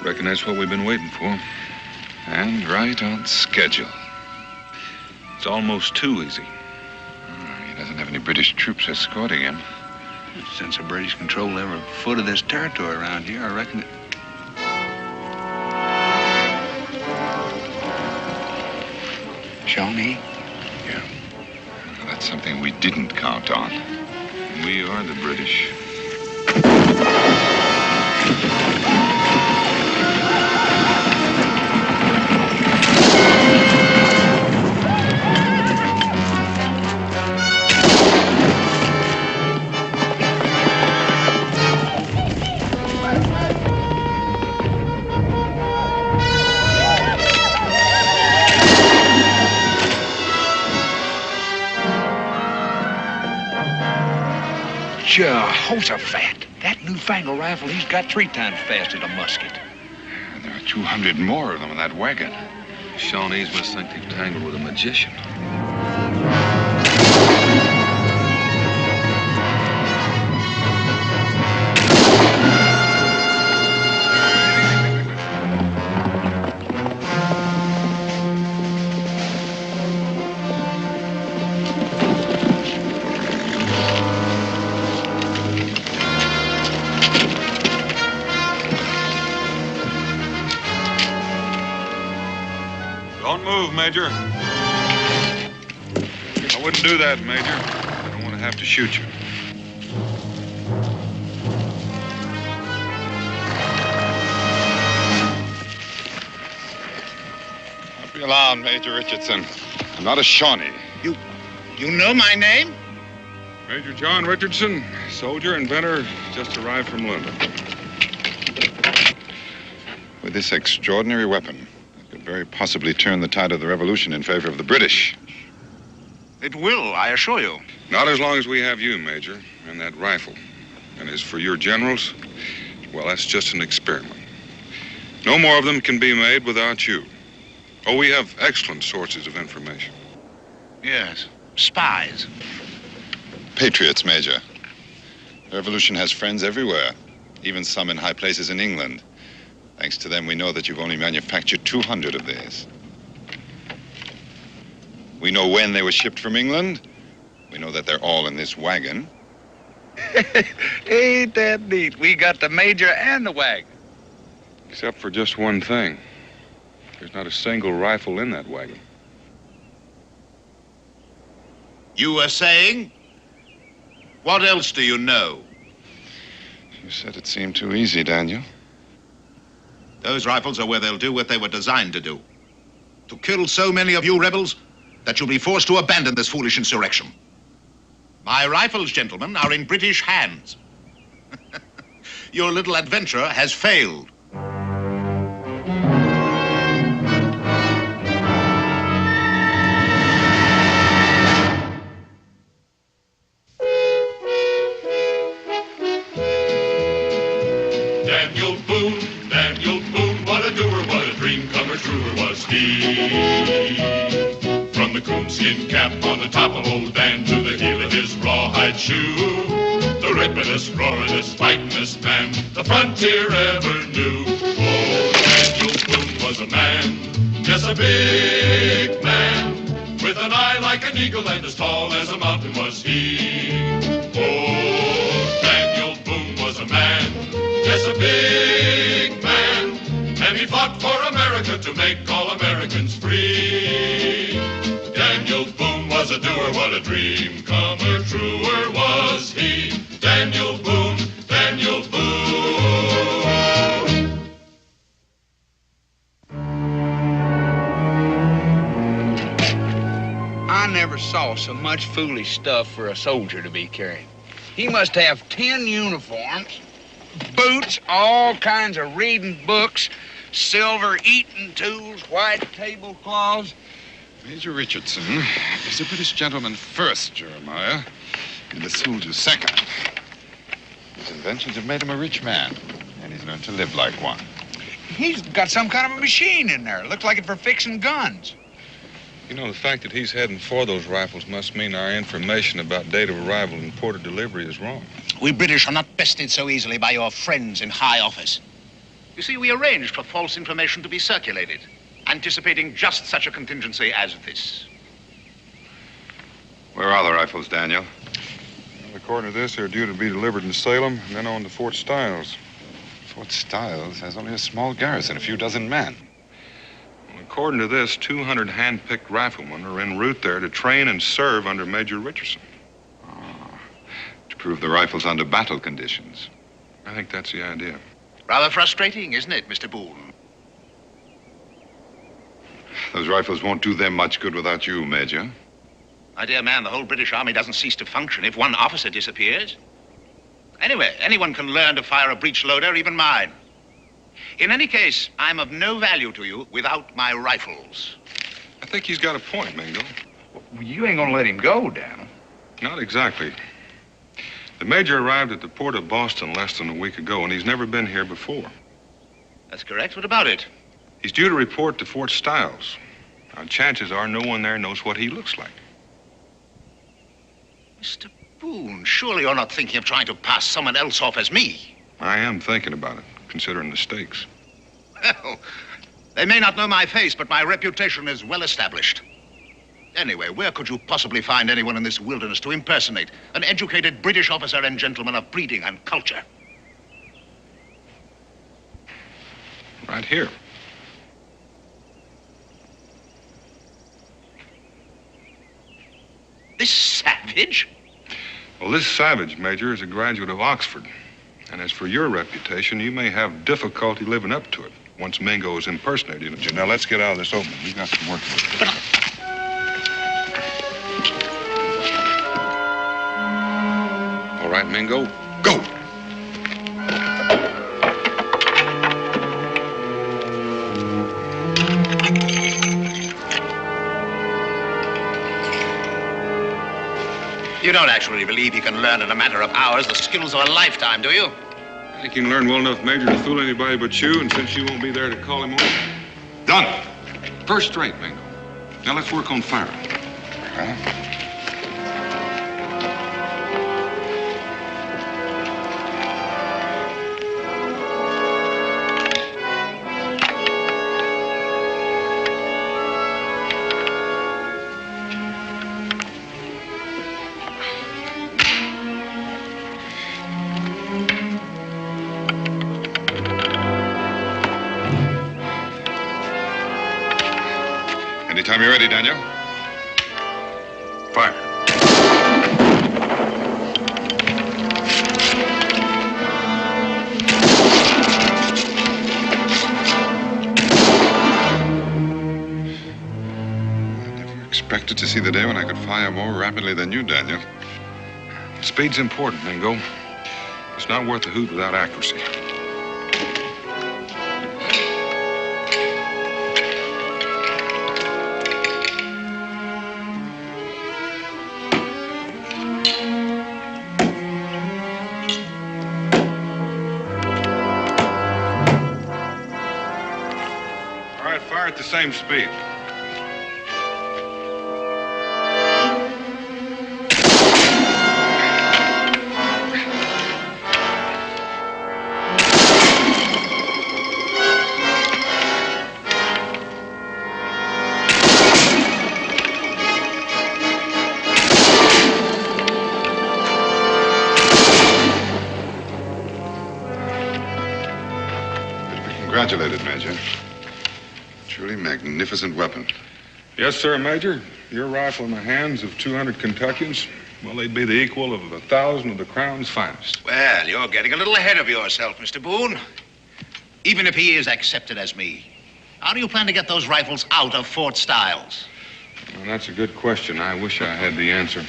Reckon that's what we've been waiting for. And right on schedule. It's almost too easy. He doesn't have any British troops escorting him. Since the British control every foot of this territory around here, I reckon it... Shawnee? Yeah. Well, that's something we didn't count on. We are the British. Jehoshaphat, that newfangled rifle he's got 3 times faster than a musket. And there are 200 more of them in that wagon. Shawnees must think they've tangled with a magician. Don't move, Major. I wouldn't do that, Major. I don't want to have to shoot you. Don't be alarmed, Major Richardson. I'm not a Shawnee. You know my name? Major John Richardson, soldier, inventor, just arrived from London. With this extraordinary weapon, could very possibly turn the tide of the revolution in favor of the British. It will, I assure you. Not as long as we have you, Major, and that rifle. And as for your generals, well, that's just an experiment. No more of them can be made without you. Oh, we have excellent sources of information. Yes, spies. Patriots, Major. The revolution has friends everywhere, even some in high places in England. Thanks to them, we know that you've only manufactured 200 of these. We know when they were shipped from England. We know that they're all in this wagon. Ain't that neat? We got the Major and the wagon. Except for just one thing. There's not a single rifle in that wagon. You were saying? What else do you know? You said it seemed too easy, Daniel. Those rifles are where they'll do what they were designed to do. To kill so many of you rebels that you'll be forced to abandon this foolish insurrection. My rifles, gentlemen, are in British hands. Your little adventure has failed. Daniel Boone, what a doer, what a dream comer, truer was he. From the coonskin cap on the top of old Dan to the heel of his rawhide shoe, the ripperest, roaringest, fightingest man the frontier ever knew. Oh, Daniel Boone was a man, yes, a big man, with an eye like an eagle and as tall as a mountain was he. Oh, Daniel Boone was a man, yes, a big man, and he fought for America to make all Americans free. Daniel Boone was a doer, what a dream comer, truer was he. Daniel Boone, Daniel Boone. I never saw so much foolish stuff for a soldier to be carrying. He must have 10 uniforms, boots, all kinds of reading books, silver eating tools, white tablecloths. Major Richardson is a British gentleman first, Jeremiah, and a soldier second. His inventions have made him a rich man, and he's learned to live like one. He's got some kind of a machine in there. Looks like it for fixing guns. You know, the fact that he's heading for those rifles must mean our information about date of arrival and port of delivery is wrong. We British are not bested so easily by your friends in high office. You see, we arranged for false information to be circulated, anticipating just such a contingency as this. Where are the rifles, Daniel? Well, according to this, they're due to be delivered in Salem and then on to Fort Stiles. Fort Stiles has only a small garrison, a few dozen men. Well, according to this, 200 hand-picked riflemen are en route there to train and serve under Major Richardson. To prove the rifles under battle conditions. I think that's the idea. Rather frustrating, isn't it, Mr. Boone? Those rifles won't do them much good without you, Major. My dear man, the whole British Army doesn't cease to function if one officer disappears. Anyway, anyone can learn to fire a breech loader, even mine. In any case, I'm of no value to you without my rifles. I think he's got a point, Mingo. Well, you ain't gonna let him go, Daniel. Not exactly. The Major arrived at the port of Boston less than a week ago, and he's never been here before. That's correct. What about it? He's due to report to Fort Stiles. Now, chances are no one there knows what he looks like. Mr. Boone, surely you're not thinking of trying to pass someone else off as me. I am thinking about it, considering the stakes. Well, they may not know my face, but my reputation is well established. Anyway, where could you possibly find anyone in this wilderness to impersonate an educated British officer and gentleman of breeding and culture? Right here. This savage? Well, this savage, Major, is a graduate of Oxford. And as for your reputation, you may have difficulty living up to it once Mingo is impersonating you. Now, let's get out of this open. We've got some work to do. All right, Mingo, go. You don't actually believe you can learn in a matter of hours the skills of a lifetime, do you? I think you can learn well enough, Major, to fool anybody but you, and since you won't be there to call him on. Done. First rate, Mingo. Now let's work on firing. Anytime you're ready, Daniel. Fire. I never expected to see the day when I could fire more rapidly than you, Daniel. Speed's important, Mingo. It's not worth a hoot without accuracy. Fire at the same speed. You're to be congratulated, Major. Truly magnificent weapon. Yes, sir, Major. Your rifle in the hands of 200 Kentuckians, well, they'd be the equal of 1,000 of the Crown's finest. Well, you're getting a little ahead of yourself, Mr. Boone. Even if he is accepted as me, how do you plan to get those rifles out of Fort Stiles? Well, that's a good question. I wish I had the answer.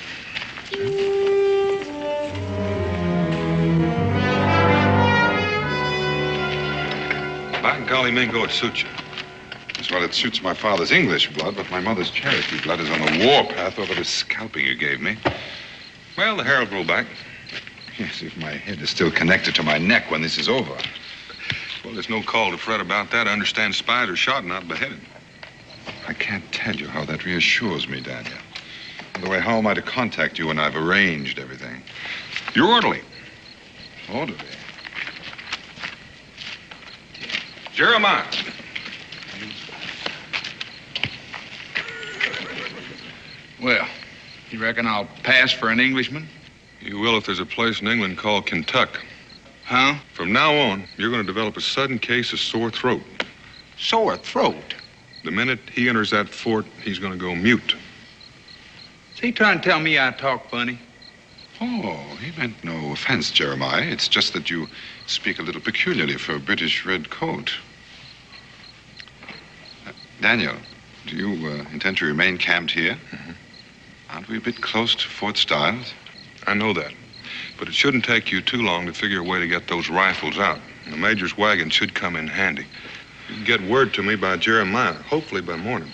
By golly, Mingo, it suits you. Well, it suits my father's English blood, but my mother's Cherokee blood is on the warpath over the scalping you gave me. Well, the hair will grow back. Yes, if my head is still connected to my neck when this is over. Well, there's no call to fret about that. I understand spies are shot, not beheaded. I can't tell you how that reassures me, Daniel. By the way, how am I to contact you when I've arranged everything? You're orderly. Orderly? Jeremiah. Well, you reckon I'll pass for an Englishman? You will if there's a place in England called Kentucky. Huh? From now on, you're going to develop a sudden case of sore throat. Sore throat? The minute he enters that fort, he's going to go mute. Is he trying to tell me I talk funny? Oh, he meant no offense, Jeremiah. It's just that you speak a little peculiarly for a British red coat. Daniel, do you intend to remain camped here? Mm-hmm. Aren't we a bit close to Fort Stiles? I know that. But it shouldn't take you too long to figure a way to get those rifles out. The Major's wagon should come in handy. You can get word to me by Jeremiah, hopefully by morning.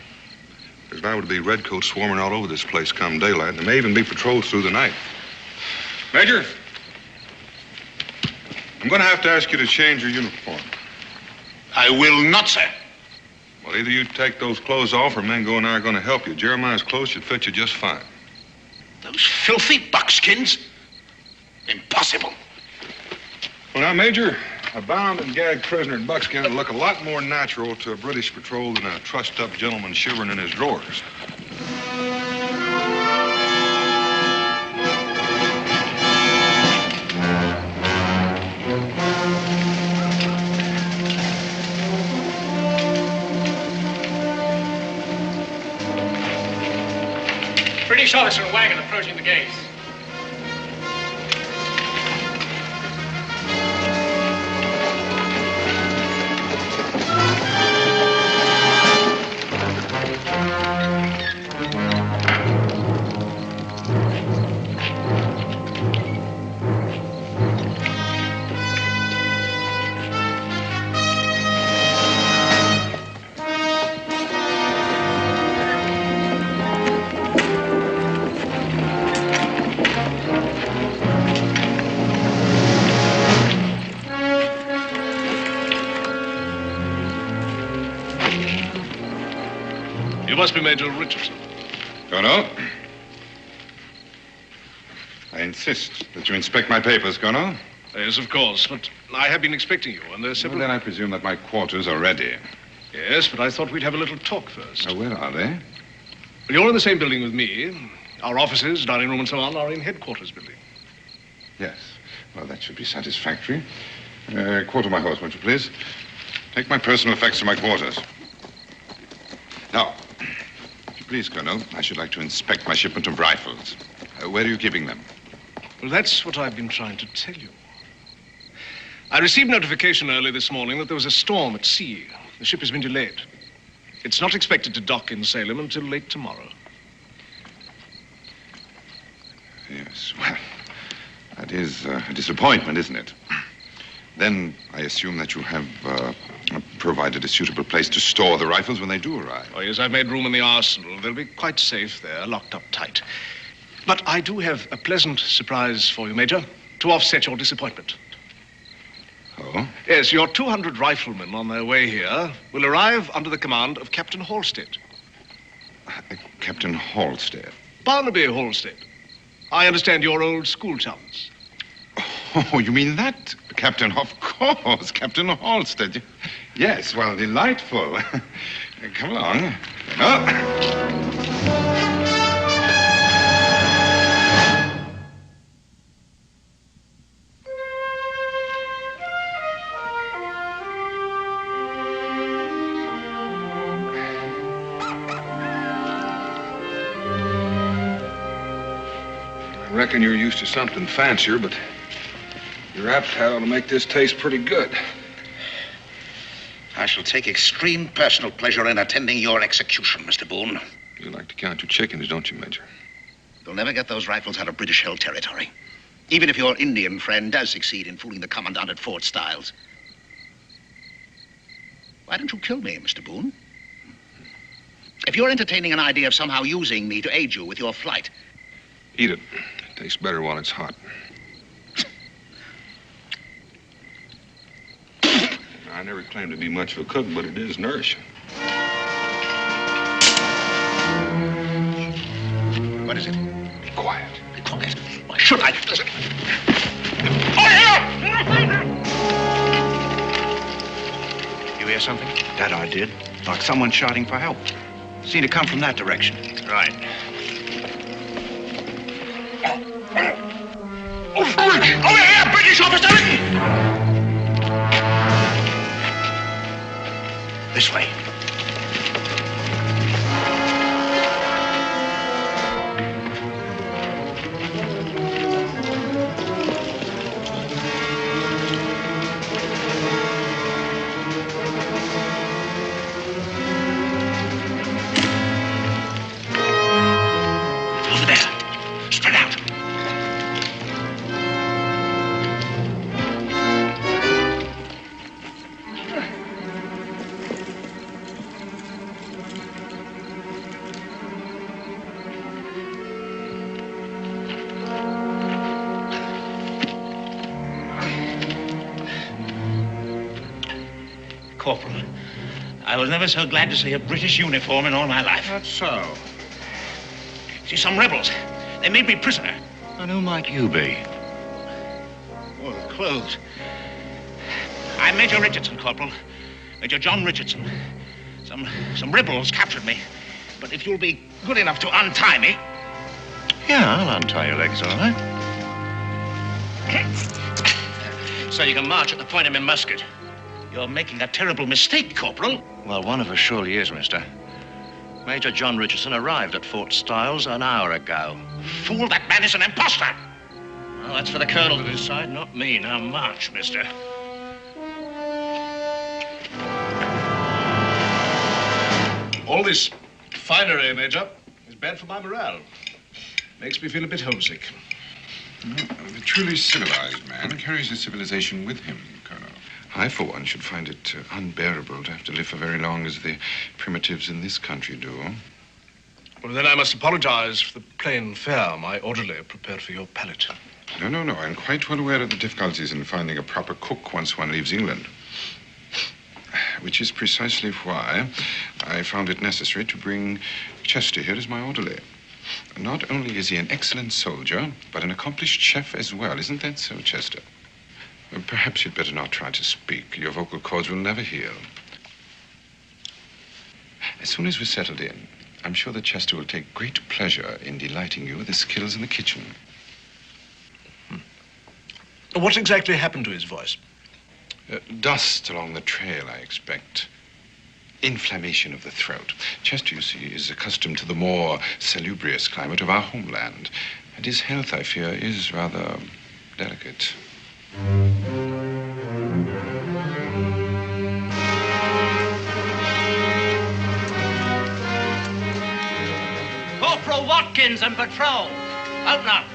There's liable to be redcoats swarming all over this place come daylight, and there may even be patrols through the night. Major, I'm going to have to ask you to change your uniform. I will not, sir. Well, either you take those clothes off or Mingo and I are going to help you. Jeremiah's clothes should fit you just fine. Those filthy buckskins? Impossible. Well, now, Major, a bound and gagged prisoner in buckskin would look a lot more natural to a British patrol than a trussed-up gentleman shivering in his drawers. British officer and wagon approaching the gates. Must be Major Richardson. Colonel, I insist that you inspect my papers, Colonel. Yes, of course, but I have been expecting you, and there's several... Well, then I presume that my quarters are ready. Yes, but I thought we'd have a little talk first. Where are they? Well, you're in the same building with me. Our offices, dining room, and so on are in headquarters building. Yes. Well, that should be satisfactory. Quarter my horse, won't you, please? Take my personal effects to my quarters. Now, if you please, Colonel, I should like to inspect my shipment of rifles. Where are you keeping them? Well, that's what I've been trying to tell you. I received notification early this morning that there was a storm at sea. The ship has been delayed. It's not expected to dock in Salem until late tomorrow. Yes, well, that is a disappointment, isn't it? Then I assume that you have provided a suitable place to store the rifles when they do arrive. Oh, yes, I've made room in the arsenal. They'll be quite safe there, locked up tight. But I do have a pleasant surprise for you, Major, to offset your disappointment. Oh? Yes, your 200 riflemen on their way here will arrive under the command of Captain Halstead. Captain Halstead? Barnaby Halstead. I understand you're old school chums. Oh, you mean that? Captain, of course, Captain Halstead. Yes, well, delightful. Come along. I reckon you're used to something fancier, but your appetite ought to make this taste pretty good. I shall take extreme personal pleasure in attending your execution, Mr. Boone. You like to count your chickens, don't you, Major? You'll never get those rifles out of British-held territory. Even if your Indian friend does succeed in fooling the commandant at Fort Stiles. Why don't you kill me, Mr. Boone? If you're entertaining an idea of somehow using me to aid you with your flight... Eat it. It tastes better while it's hot. I never claimed to be much of a cook, but it is nourishing. What is it? Be quiet. Be quiet. Why should I? Listen. Oh, here! You hear hear something? That I did. Like someone shouting for help. Seemed to come from that direction. Right. Over here, British officer! This way. Over there. Spread out. Corporal, I was never so glad to see a British uniform in all my life. That's so. See, some rebels. They made me prisoner. And who might you be? Oh, the clothes. I'm Major Richardson, Corporal. Major John Richardson. Some rebels captured me. But if you'll be good enough to untie me... Yeah, I'll untie your legs, all right. So you can march at the point of my musket. You're making a terrible mistake, Corporal. Well, one of us surely is, mister. Major John Richardson arrived at Fort Stiles an hour ago. Fool, that man is an impostor. Well, that's for the colonel to decide, not me. Now march, mister. All this finery, Major, is bad for my morale. Makes me feel a bit homesick. The truly civilized man carries his civilization with him, Colonel. I, for one, should find it unbearable to have to live for very long as the primitives in this country do. Well, then I must apologize for the plain fare my orderly prepared for your palate. No. I'm quite well aware of the difficulties in finding a proper cook once one leaves England. Which is precisely why I found it necessary to bring Chester here as my orderly. Not only is he an excellent soldier, but an accomplished chef as well. Isn't that so, Chester? Perhaps you'd better not try to speak. Your vocal cords will never heal. As soon as we're settled in, I'm sure that Chester will take great pleasure in delighting you with his skills in the kitchen. What exactly happened to his voice? Dust along the trail, I expect. Inflammation of the throat. Chester, you see, is accustomed to the more salubrious climate of our homeland. And his health, I fear, is rather delicate. Corporal Watkins and patrol. Open up.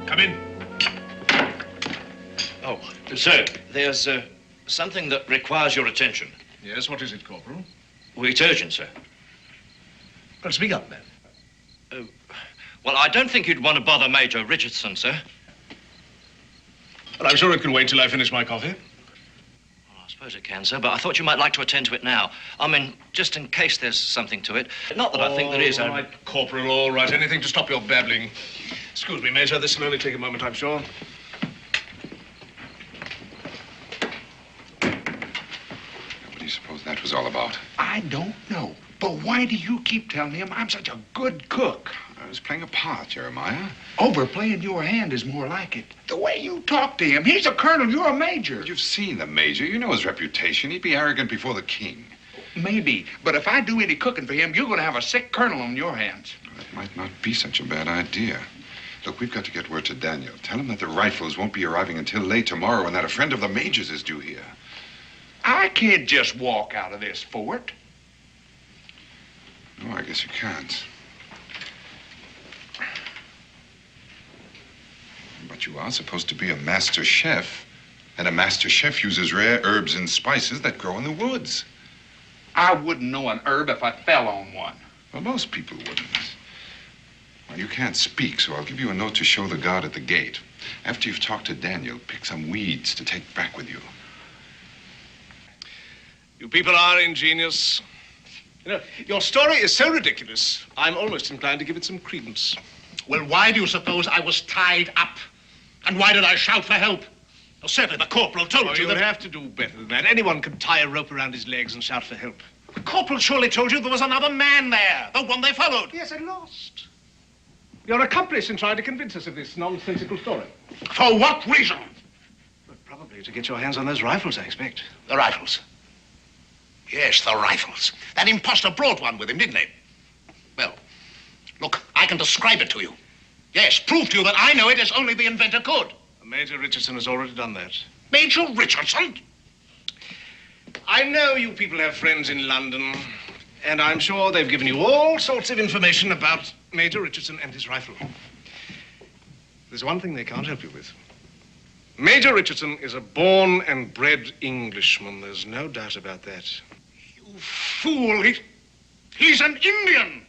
Come in. Oh, sir, there's something that requires your attention. Yes, what is it, Corporal? Well, it's urgent, sir. Well, speak up, man. Well, I don't think you'd want to bother Major Richardson, sir. Well, I'm sure it can wait till I finish my coffee. Well, I suppose it can, sir, but I thought you might like to attend to it now. I mean, just in case there's something to it. Not that I think there is. All right, Corporal, all right. Anything to stop your babbling. Excuse me, Major. This will only take a moment, I'm sure. What do you suppose that was all about? I don't know. But why do you keep telling him I'm such a good cook? I was playing a part, Jeremiah. Overplaying your hand is more like it. The way you talk to him, he's a colonel, you're a major. But you've seen the major. You know his reputation. He'd be arrogant before the king. Maybe, but if I do any cooking for him, you're going to have a sick colonel on your hands. That might not be such a bad idea. Look, we've got to get word to Daniel. Tell him that the rifles won't be arriving until late tomorrow and that a friend of the major's is due here. I can't just walk out of this fort. No, I guess you can't. But you are supposed to be a master chef. And a master chef uses rare herbs and spices that grow in the woods. I wouldn't know an herb if I fell on one. Well, most people wouldn't. Well, you can't speak, so I'll give you a note to show the guard at the gate. After you've talked to Daniel, pick some weeds to take back with you. You people are ingenious. You know, your story is so ridiculous, I'm almost inclined to give it some credence. Well, why do you suppose I was tied up? And why did I shout for help? Well, certainly the corporal told you you'll that... have to do better than that. Anyone can tie a rope around his legs and shout for help. The corporal surely told you there was another man there, the one they followed. Yes, and lost. Your accomplice in trying to convince us of this nonsensical story. For what reason? Well, probably to get your hands on those rifles, I expect. The rifles? Yes, the rifles. That impostor brought one with him, didn't he? Well, look, I can describe it to you. Yes, prove to you that I know it as only the inventor could. Major Richardson has already done that. Major Richardson? I know you people have friends in London, and I'm sure they've given you all sorts of information about Major Richardson and his rifle. There's one thing they can't help you with. Major Richardson is a born and bred Englishman. There's no doubt about that. You fool. He's an Indian.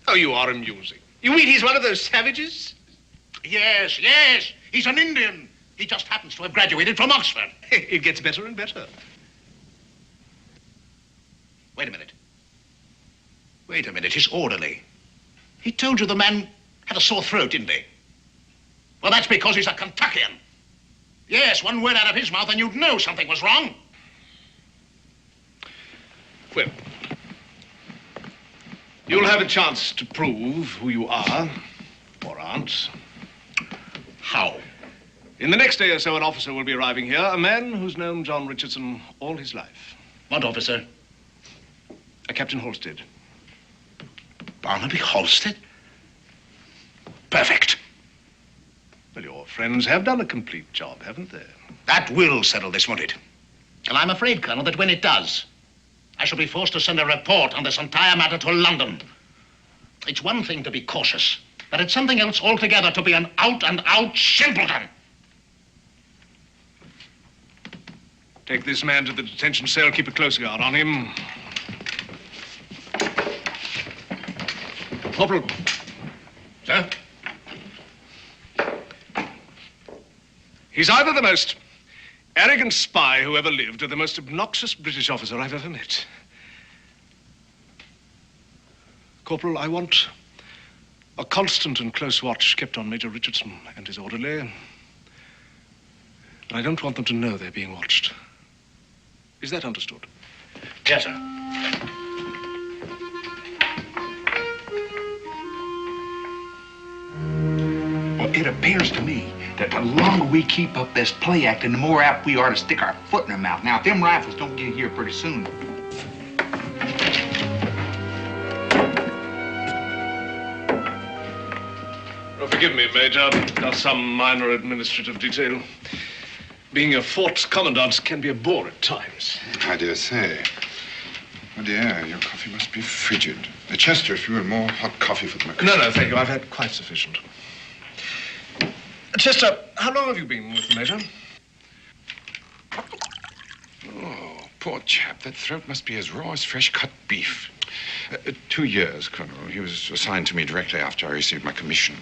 Oh, you are amusing. You mean he's one of those savages? Yes, yes. He's an Indian. He just happens to have graduated from Oxford. It gets better and better. Wait a minute. Wait a minute. His orderly. He told you the man had a sore throat, didn't he? Well, that's because he's a Kentuckian. Yes, one word out of his mouth and you'd know something was wrong. Well, you'll have a chance to prove who you are, or aren't. How? In the next day or so, an officer will be arriving here, a man who's known John Richardson all his life. What officer? A Captain Halstead. Barnaby Halstead? Perfect. Well, your friends have done a complete job, haven't they? That will settle this, won't it? And I'm afraid, Colonel, that when it does, I shall be forced to send a report on this entire matter to London. It's one thing to be cautious, but it's something else altogether to be an out-and-out simpleton. Take this man to the detention cell, keep a close guard on him. Corporal. Sir? He's either the most arrogant spy who ever lived or the most obnoxious British officer I've ever met. Corporal, I want a constant and close watch kept on Major Richardson and his orderly. And I don't want them to know they're being watched. Is that understood? Yes, sir. Well, it appears to me that the longer we keep up this play acting, the more apt we are to stick our foot in their mouth. Now, if them rifles don't get here pretty soon. Oh, forgive me, Major. Just some minor administrative detail. Being a fort commandant can be a bore at times. I dare say. Oh, dear, your coffee must be frigid. Chester, if you will, more hot coffee for the McCoy. No, thank you. I've had quite sufficient. Chester, how long have you been with the Major? Oh, poor chap. That throat must be as raw as fresh-cut beef. 2 years, Colonel. He was assigned to me directly after I received my commission.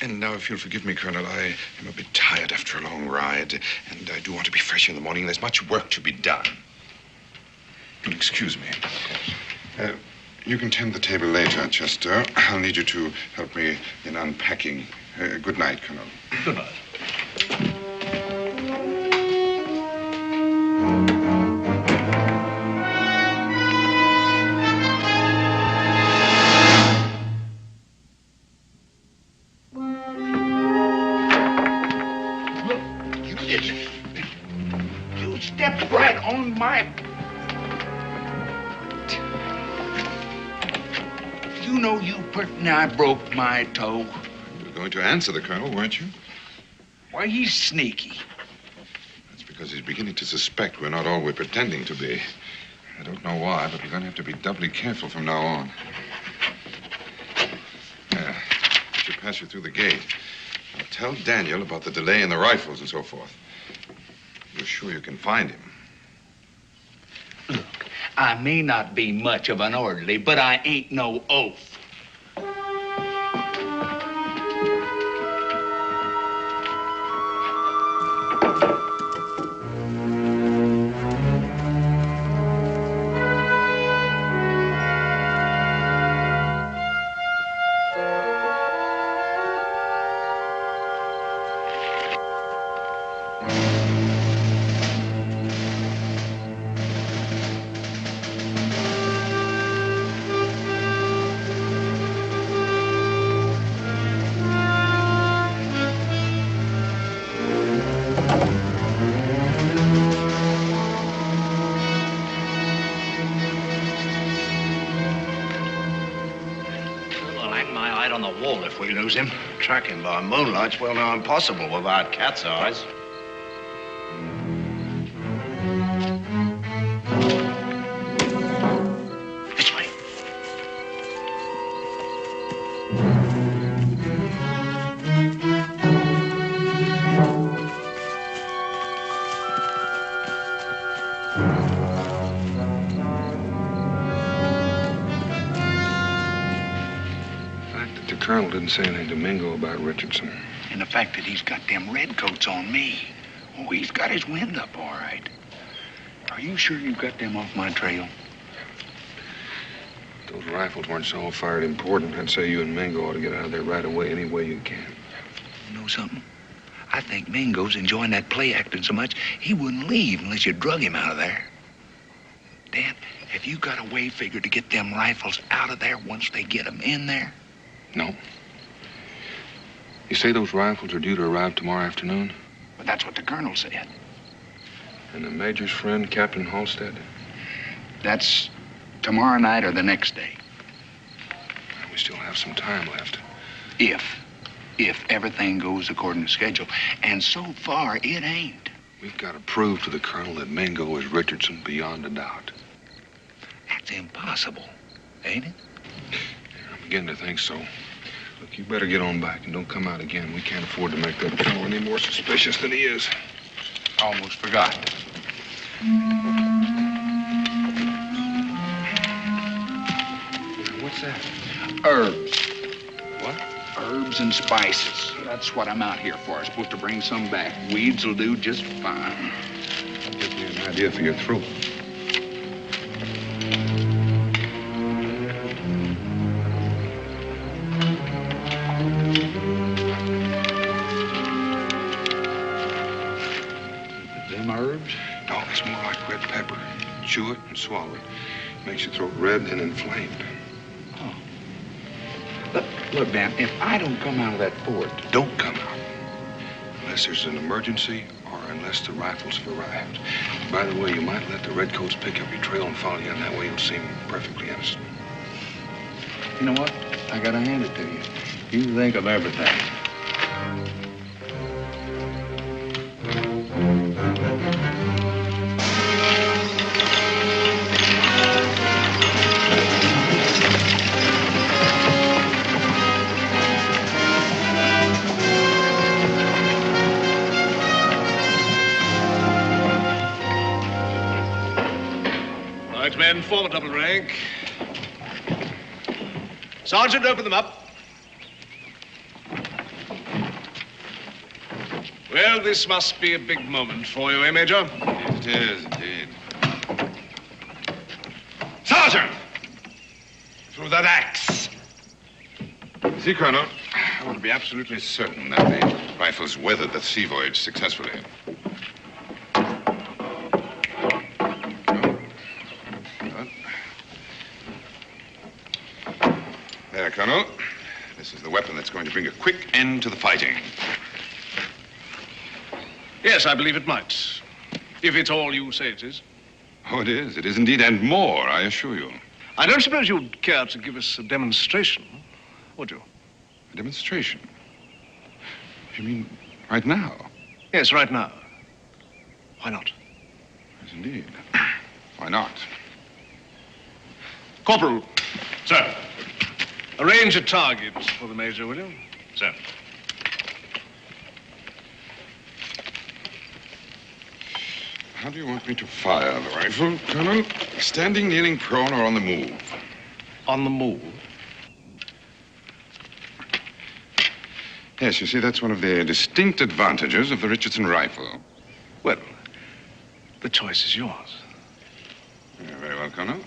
And now, if you'll forgive me, Colonel, I am a bit tired after a long ride, and I do want to be fresh in the morning. There's much work to be done. You'll excuse me. You can tend the table later, Chester. I'll need you to help me in unpacking. Good night, Colonel. Good night. You stepped right on my... You know you pretty nigh broke my toe. You were going to answer the Colonel, weren't you? Why, he's sneaky. That's because he's beginning to suspect we're not all we're pretending to be. I don't know why, but we're going to have to be doubly careful from now on. I should pass you through the gate. I'll tell Daniel about the delay in the rifles and so forth. You're sure you can find him? Look, I may not be much of an orderly, but I ain't no oaf. him. Track him by moonlight's well nigh impossible without cat's eyes. This way. The colonel didn't say anything to Mingo about Richardson. And the fact that he's got them redcoats on me. Oh, he's got his wind up all right. Are you sure you got them off my trail? If those rifles weren't so fired important, I'd say you and Mingo ought to get out of there right away any way you can. You know something? I think Mingo's enjoying that play acting so much, he wouldn't leave unless you drug him out of there. Dan, have you got a way figured to get them rifles out of there once they get them in there? No. You say those rifles are due to arrive tomorrow afternoon? But that's what the colonel said. And the major's friend, Captain Halstead? That's tomorrow night or the next day. We still have some time left. If everything goes according to schedule. And so far, it ain't. We've got to prove to the colonel that Mingo is Richardson beyond a doubt. That's impossible, ain't it? I'm beginning to think so. Look, you better get on back and don't come out again. We can't afford to make that fellow any more suspicious than he is. Almost forgot. What's that? Herbs. What? Herbs and spices. That's what I'm out here for. I'm supposed to bring some back. Weeds will do just fine. Gives me an idea for your throat. Them herbs? No, it's more like red pepper. Chew it and swallow it. Makes your throat red and inflamed. Look, Dan, if I don't come out of that fort... Don't come out. Unless there's an emergency or unless the rifles have arrived. By the way, you might let the redcoats pick up your trail and follow you, and that way you'll seem perfectly innocent. You know what? I gotta hand it to you. You think of everything. Men, form a double rank. Sergeant, open them up. Well, this must be a big moment for you, eh, Major? It is, indeed. Sergeant! Through that axe. See, Colonel, I want to be absolutely certain that the rifles weathered the sea voyage successfully. There, Colonel. This is the weapon that's going to bring a quick end to the fighting. Yes, I believe it might. If it's all you say it is. Oh, it is. It is indeed, and more, I assure you. I don't suppose you'd care to give us a demonstration, would you? A demonstration? You mean right now? Yes, right now. Why not? Yes, indeed. Why not? Corporal. Sir. Arrange a target for the Major, will you? Sir. How do you want me to fire the rifle, Colonel? Standing, kneeling, prone, or on the move? On the move? Yes, you see, that's one of the distinct advantages of the Richardson rifle. Well, the choice is yours. Yeah, very well, Colonel.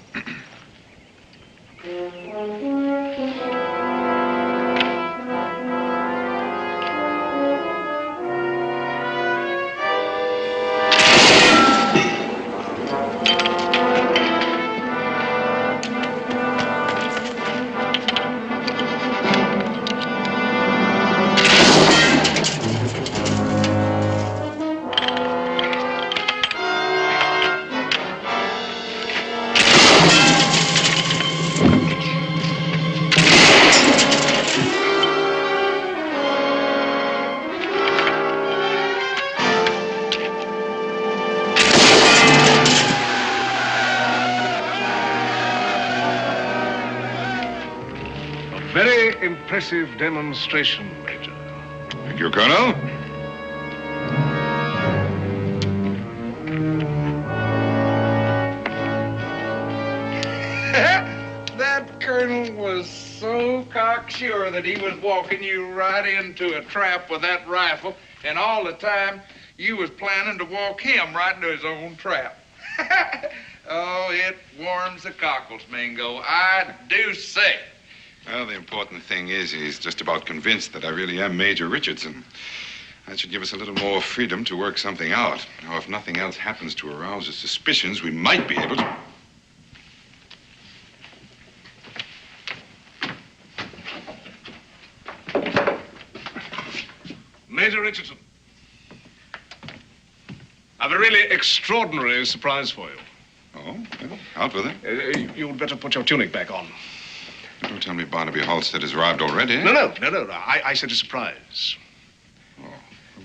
impressive demonstration, Major. Thank you, Colonel. That colonel was so cocksure that he was walking you right into a trap with that rifle, and all the time you was planning to walk him right into his own trap. Oh, it warms the cockles, Mingo. I do say. Well, the important thing is he's just about convinced that I really am Major Richardson. That should give us a little more freedom to work something out. Now, if nothing else happens to arouse his suspicions, we might be able to... Major Richardson, I've a really extraordinary surprise for you. Oh, well, out with it. You'd better put your tunic back on. Don't tell me Barnaby Halstead has arrived already. Eh? No. I said a surprise. Oh,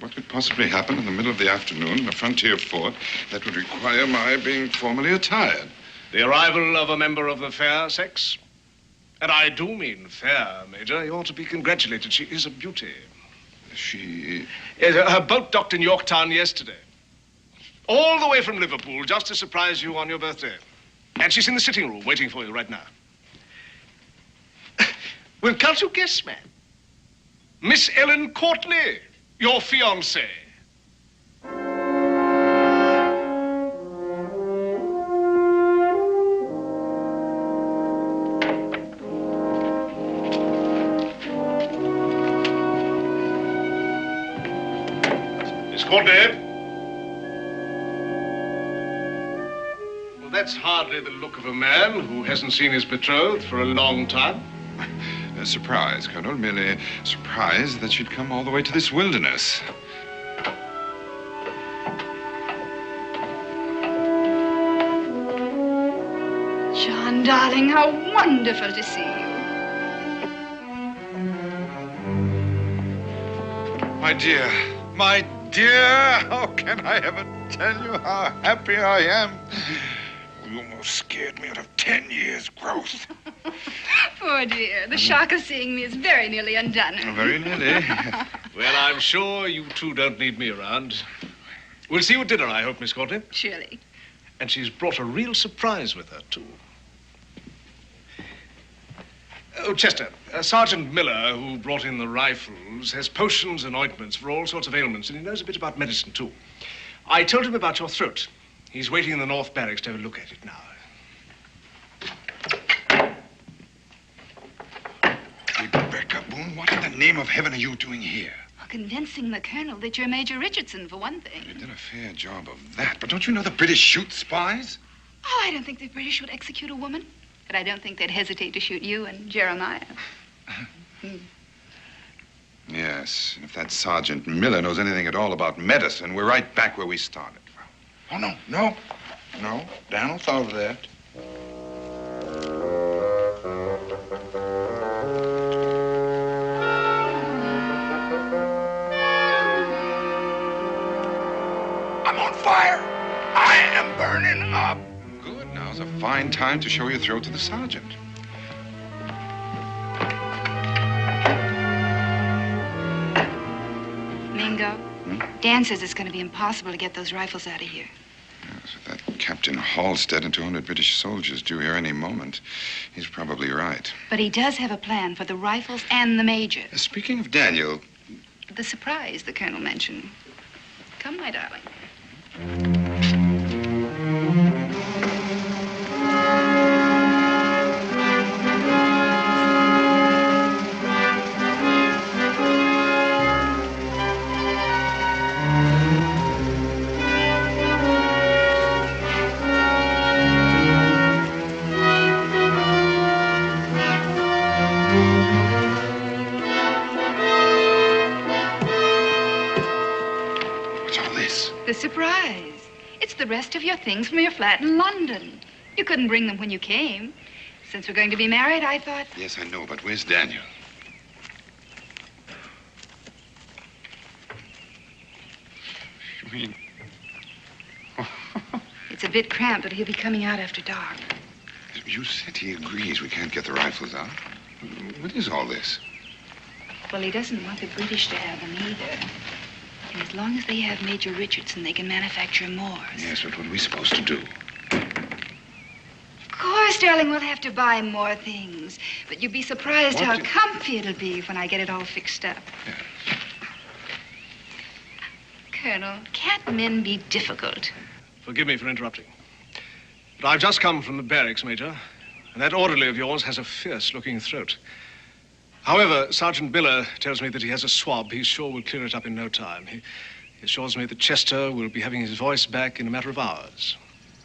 what could possibly happen in the middle of the afternoon in a frontier fort that would require my being formally attired? The arrival of a member of the fair sex. And I do mean fair, Major. You ought to be congratulated. She is a beauty. She... Yes, her boat docked in Yorktown yesterday. All the way from Liverpool, just to surprise you on your birthday. And she's in the sitting room waiting for you right now. Well, can't you guess, man? Miss Ellen Courtney, your fiancée. Miss Courtney. Well, that's hardly the look of a man who hasn't seen his betrothed for a long time. A surprise, Colonel. Merely surprised that she'd come all the way to this wilderness. John, darling, how wonderful to see you. My dear, how can I ever tell you how happy I am? You almost scared me out of 10 years' growth. Poor dear. The shock of seeing me is very nearly undone. Very nearly. Well, I'm sure you two don't need me around. We'll see you at dinner, I hope, Miss Courtney. Surely. And she's brought a real surprise with her, too. Oh, Chester, Sergeant Miller, who brought in the rifles, has potions and ointments for all sorts of ailments, and he knows a bit about medicine, too. I told him about your throat. He's waiting in the North Barracks to have a look at it now. Rebecca, Boone, what in the name of heaven are you doing here? Well, convincing the colonel that you're Major Richardson, for one thing. You did a fair job of that, but don't you know the British shoot spies? Oh, I don't think the British would execute a woman, but I don't think they'd hesitate to shoot you and Jeremiah. Yes, and if that Sergeant Miller knows anything at all about medicine, we're right back where we started. Oh, no. Dan will thought of that. I'm on fire. I am burning up. Good. Now's a fine time to show your throat to the sergeant. Mingo, Dan says it's going to be impossible to get those rifles out of here. Yes, with that Captain Halstead and 200 British soldiers due here any moment, he's probably right. But he does have a plan for the rifles and the Major. Speaking of Daniel... The surprise the colonel mentioned. Come, my darling. The surprise. It's the rest of your things from your flat in London. You couldn't bring them when you came. Since we're going to be married, I thought... Yes, I know, but where's Daniel? You mean... It's a bit cramped, but he'll be coming out after dark. You said he agrees we can't get the rifles out. What is all this? Well, he doesn't want the British to have them either. And as long as they have Major Richardson, they can manufacture more. Yes, but what are we supposed to do? Of course, darling, we'll have to buy more things. But you'd be surprised how comfy it'll be when I get it all fixed up. Yes. Colonel, can't men be difficult? Forgive me for interrupting. But I've just come from the barracks, Major, and that orderly of yours has a fierce-looking throat. However, Sergeant Biller tells me that he has a swab he's sure will clear it up in no time. He assures me that Chester will be having his voice back in a matter of hours.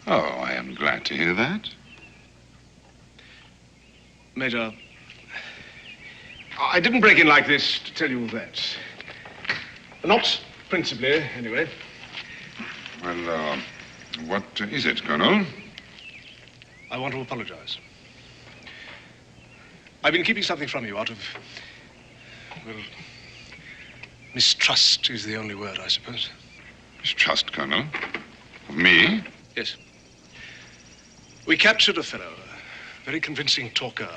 Oh, I am glad to hear that. Major, I didn't break in like this to tell you that. Not principally, anyway. Well, what is it, Colonel? I want to apologize. I've been keeping something from you out of, well, mistrust is the only word, I suppose. Mistrust, Colonel? Of me? Yes. We captured a fellow, a very convincing talker.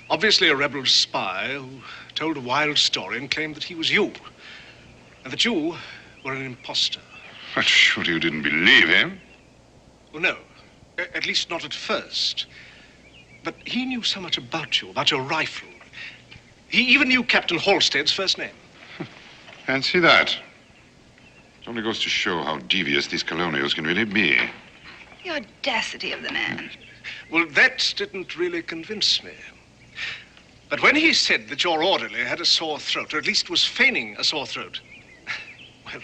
Obviously a rebel spy who told a wild story and claimed that he was you. And that you were an impostor. But surely you didn't believe him? Well, no. At least not at first. But he knew so much about you, about your rifle. He even knew Captain Halstead's first name. Fancy that. It only goes to show how devious these colonials can really be. The audacity of the man. Well, that didn't really convince me. But when he said that your orderly had a sore throat, or at least was feigning a sore throat, well...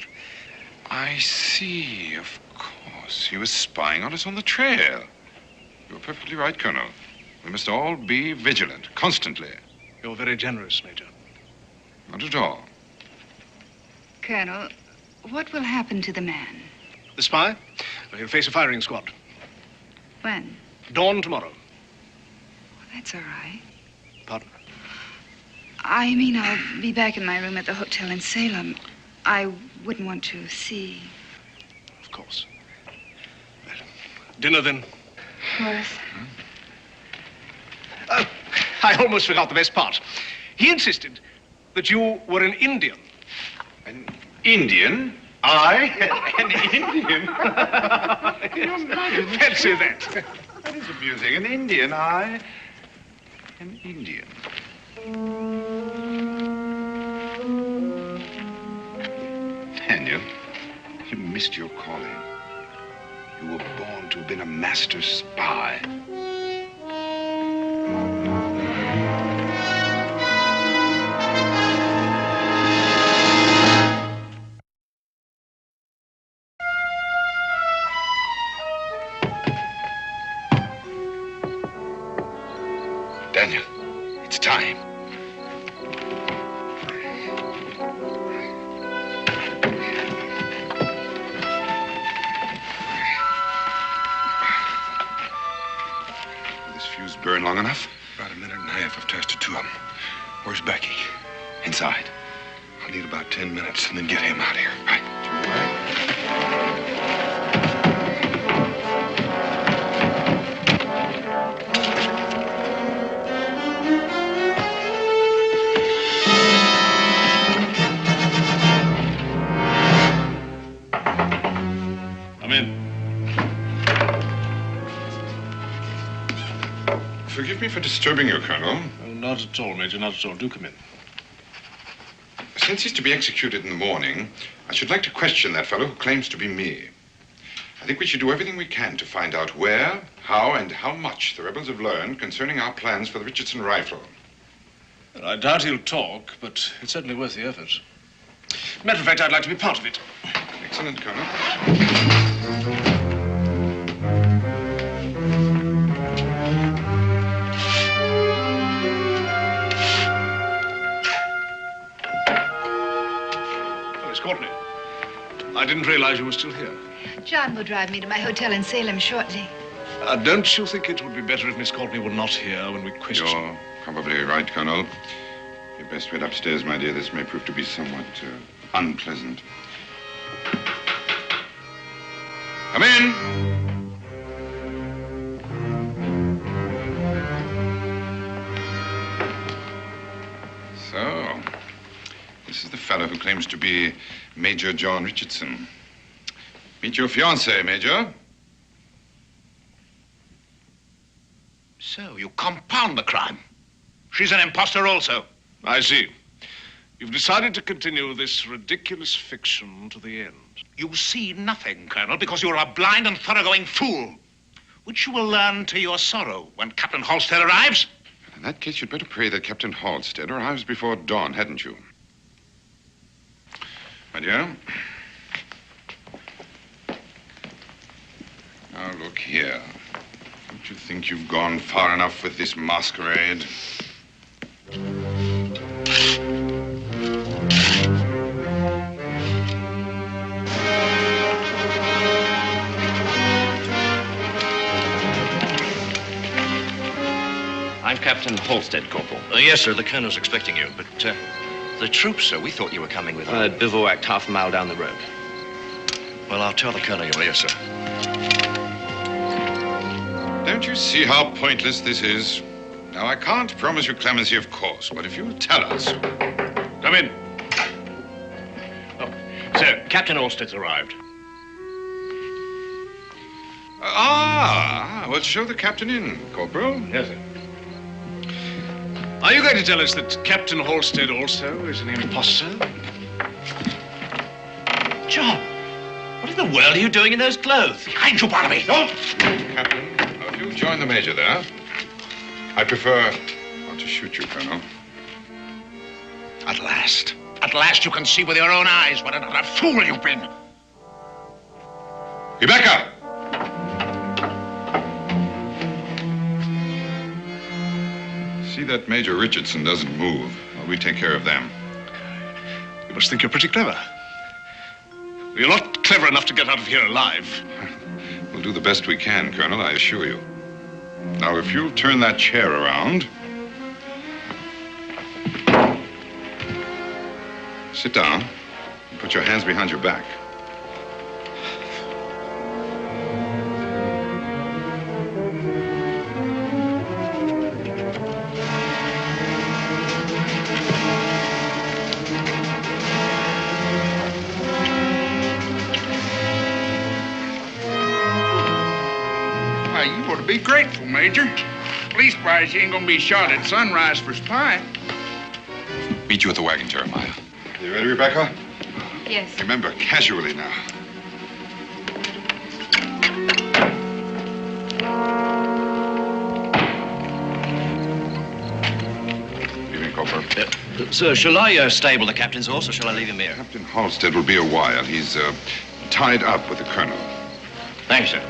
I see, of course. He was spying on us on the trail. You're perfectly right, Colonel. We must all be vigilant, constantly. You're very generous, Major. Not at all. Colonel, what will happen to the man? The spy? Well, he'll face a firing squad. When? Dawn tomorrow. Well, that's all right. Pardon? I mean, I'll be back in my room at the hotel in Salem. I wouldn't want to see. Of course. Well, dinner, then? Of course. I almost forgot the best part. He insisted that you were an Indian. An Indian? I? An Indian? Fancy that. That is amusing. An Indian, I? An Indian. Daniel, you missed your calling. You were born to have been a master spy. Daniel, it's time. Will this fuse burn long enough? About a minute and a half. I've tested two of them. Where's Becky? Inside. I'll need about 10 minutes and then get him out of here. Right. To your right. Forgive me for disturbing you, Colonel. Oh, not at all, Major, not at all. Do come in. Since he's to be executed in the morning, I should like to question that fellow who claims to be me. I think we should do everything we can to find out where, how, and how much the rebels have learned concerning our plans for the Richardson rifle. Well, I doubt he'll talk, but it's certainly worth the effort. Matter of fact, I'd like to be part of it. Excellent, Colonel. Courtney, I didn't realize you were still here. John will drive me to my hotel in Salem shortly. Don't you think it would be better if Miss Courtney were not here when we question? You're probably right, Colonel. You'd best wait upstairs, my dear. This may prove to be somewhat unpleasant. Come in. So, fellow who claims to be Major John Richardson. Meet your fiancée, Major. So, you compound the crime. She's an impostor also. I see. You've decided to continue this ridiculous fiction to the end. You see nothing, Colonel, because you're a blind and thoroughgoing fool, which you will learn to your sorrow when Captain Halstead arrives. In that case, you'd better pray that Captain Halstead arrives before dawn, hadn't you? My dear. Now, look here. Don't you think you've gone far enough with this masquerade? I'm Captain Halstead, Corporal. Yes, sir, the colonel's expecting you, but the troops, sir, we thought you were coming with them. Bivouacked half a mile down the road. Well, I'll tell the colonel you're here, sir. Don't you see how pointless this is? Now, I can't promise you clemency, of course, but if you'll tell us... Come in. Oh, sir, Captain Halstead's arrived. Well, show the captain in, Corporal. Yes, sir. Are you going to tell us that Captain Halstead also is an impostor? John, what in the world are you doing in those clothes? Behind you, Barnaby! Don't! Captain, if you'll join the Major there. I prefer not to shoot you, Colonel. At last you can see with your own eyes what an utter fool you've been. Rebecca! See that Major Richardson doesn't move while we take care of them. You must think you're pretty clever. You're not clever enough to get out of here alive. We'll do the best we can, Colonel, I assure you. Now, if you'll turn that chair around. Sit down and put your hands behind your back. Why, you ought to be grateful, Major. Leastwise, you ain't gonna be shot at sunrise for spying. Meet you at the wagon, Jeremiah. You ready, Rebecca? Yes. Remember, casually now. Evening, Corporal. Sir, shall I stable the captain's horse, or shall I leave him here? Captain Halstead will be a while. He's tied up with the colonel. Thanks, sir.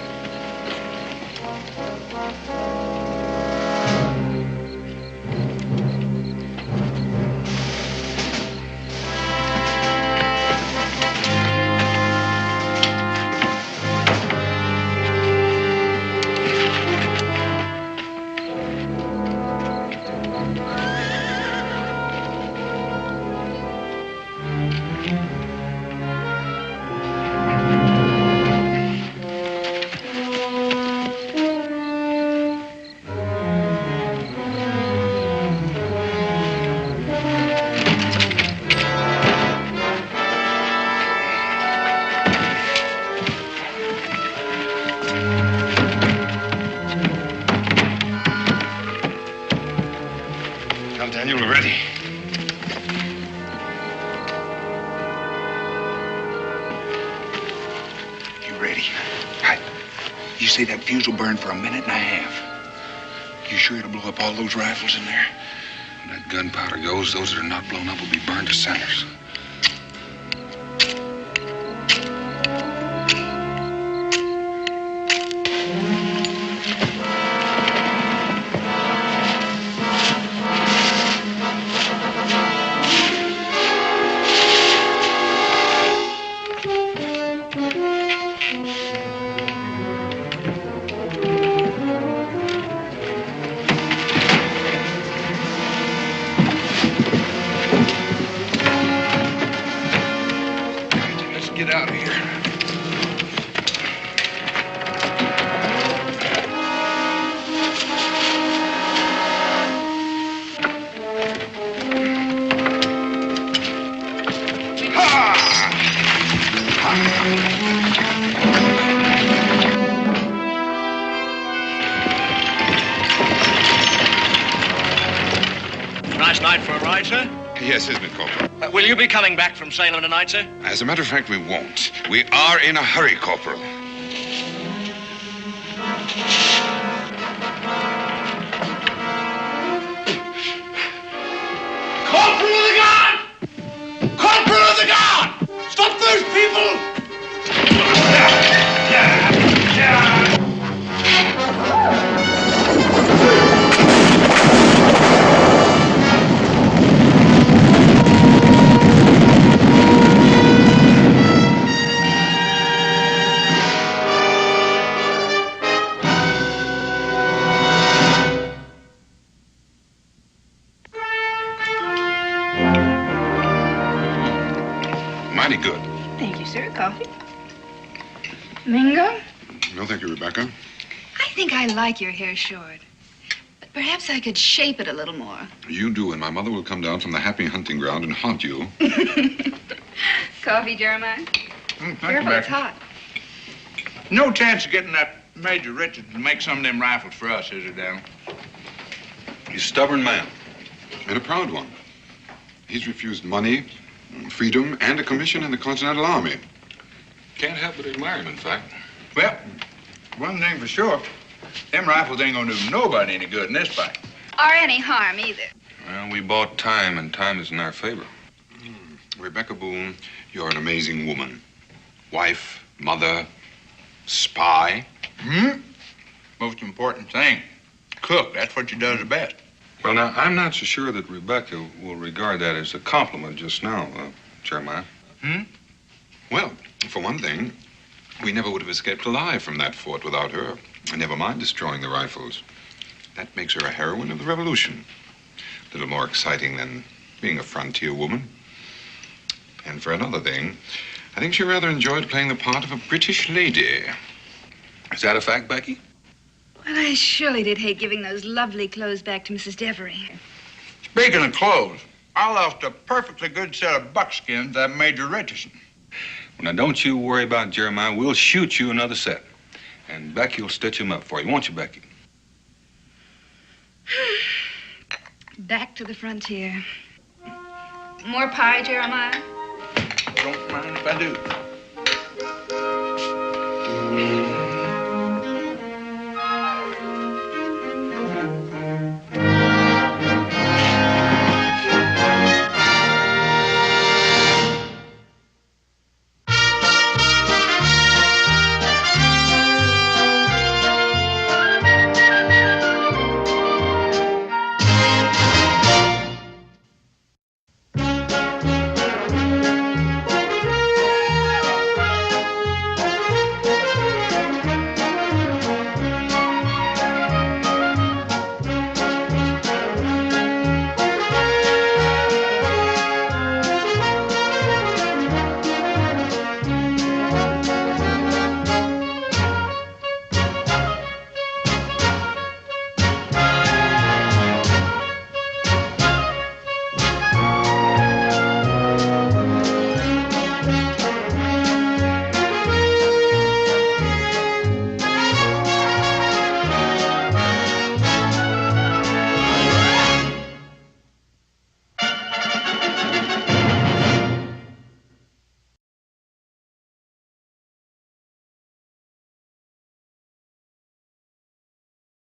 Daniel, we're ready. You ready? Right. You say that fuse will burn for a minute and a half. You sure it'll blow up all those rifles in there? When that gunpowder goes, those that are not blown up will be burned to cinders. Get out of here. Nice night for a ride, sir? Yes, isn't it, Corporal? Will you be coming back from Salem tonight, sir? As a matter of fact, we won't. We are in a hurry, Corporal. Corporal of the Guard! Corporal of the Guard! Stop those people! Mighty good. Thank you, sir. Coffee? Mingo? No, thank you, Rebecca. I think I like your hair short. But perhaps I could shape it a little more. You do, and my mother will come down from the happy hunting ground and haunt you. Coffee, Jeremiah? Careful, it's hot. No chance of getting that Major Richardson to make some of them rifles for us, is there, Daniel? He's a stubborn man. And a proud one. He's refused money, freedom, and a commission in the Continental Army. Can't help but admire him, in fact. Well, one thing for sure, them rifles ain't gonna do nobody any good in this fight. Or any harm, either. Well, we bought time, and time is in our favor. Rebecca Boone, you're an amazing woman. Wife, mother, spy. Most important thing, cook. That's what she does the best. Well, now, I'm not so sure that Rebecca will regard that as a compliment just now, Jeremiah. Well, for one thing, we never would have escaped alive from that fort without her. And never mind destroying the rifles. That makes her a heroine of the Revolution. A little more exciting than being a frontier woman. And for another thing, I think she rather enjoyed playing the part of a British lady. Is that a fact, Becky? Well, I surely did hate giving those lovely clothes back to Mrs. Devery. Speaking of clothes, I lost a perfectly good set of buckskins to that Major Richardson. Well, now, don't you worry about Jeremiah. We'll shoot you another set. And Becky will stitch them up for you, won't you, Becky? Back to the frontier. More pie, Jeremiah? Don't mind if I do.